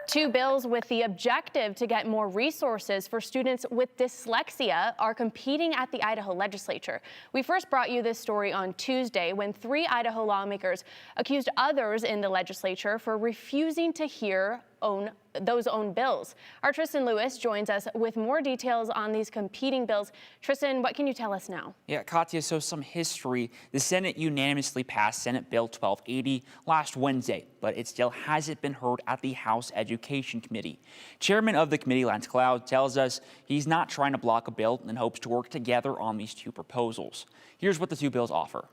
Two bills with the objective to get more resources for students with dyslexia are competing at the Idaho legislature. We first brought you this story on Tuesday when 3 Idaho lawmakers accused others in the legislature for refusing to hear those own bills. Our Tristan Lewis joins us with more details on these competing bills. Tristan, what can you tell us now? Yeah, Katya, so some history. The Senate unanimously passed Senate Bill 1280 last Wednesday, but it still hasn't been heard at the House Education Committee. Chairman of the committee, Lance Cloud, tells us he's not trying to block a bill and hopes to work together on these two proposals. Here's what the two bills offer.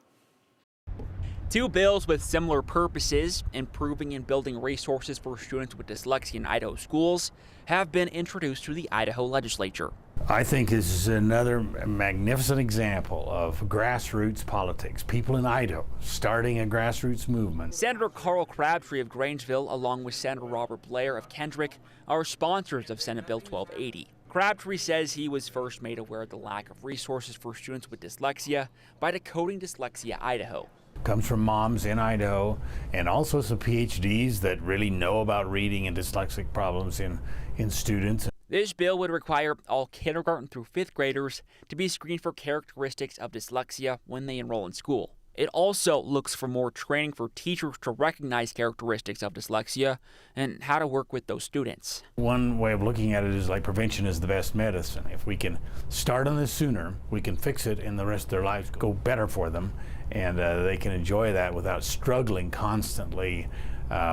Two bills with similar purposes, improving and building resources for students with dyslexia in Idaho schools, have been introduced to the Idaho legislature. I think this is another magnificent example of grassroots politics. People in Idaho starting a grassroots movement. Senator Carl Crabtree of Grangeville, along with Senator Robert Blair of Kendrick, are sponsors of Senate Bill 1280. Crabtree says he was first made aware of the lack of resources for students with dyslexia by Decoding Dyslexia Idaho. Comes from moms in Idaho and also some PhDs that really know about reading and dyslexic problems in students. This bill would require all kindergarten through 5th graders to be screened for characteristics of dyslexia when they enroll in school. It also looks for more training for teachers to recognize characteristics of dyslexia and how to work with those students. One way of looking at it is like prevention is the best medicine. If we can start on this sooner, we can fix it and the rest of their lives go better for them, and they can enjoy that without struggling constantly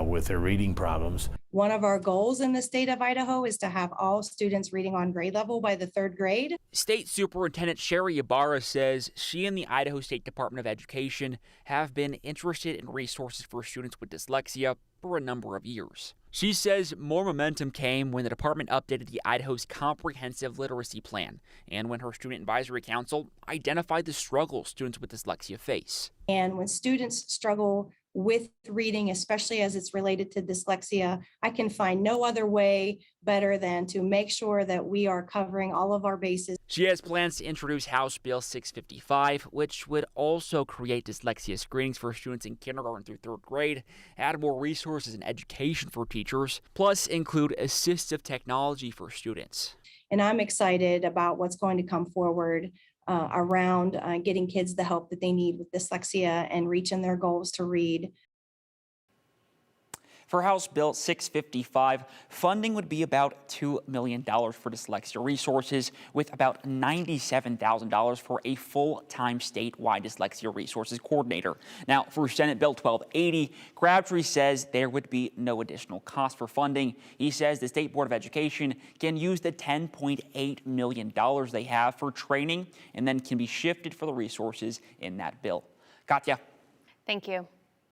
with their reading problems. One of our goals in the state of Idaho is to have all students reading on grade level by the 3rd grade. State Superintendent Sherry Ibarra says she and the Idaho State Department of Education have been interested in resources for students with dyslexia for a number of years. She says more momentum came when the department updated the Idaho's comprehensive literacy plan and when her Student Advisory Council identified the struggles students with dyslexia face. And when students struggle with reading, especially as it's related to dyslexia, I can find no other way better than to make sure that we are covering all of our bases. She has plans to introduce House Bill 655, which would also create dyslexia screenings for students in kindergarten through 3rd grade, add more resources and education for teachers, plus include assistive technology for students. And I'm excited about what's going to come forward around getting kids the help that they need with dyslexia and reaching their goals to read. For House Bill 655, funding would be about $2 million for dyslexia resources, with about $97,000 for a full-time statewide dyslexia resources coordinator. Now, for Senate Bill 1280, Crabtree says there would be no additional cost for funding. He says the State Board of Education can use the $10.8 million they have for training and then can be shifted for the resources in that bill. Katya. Thank you.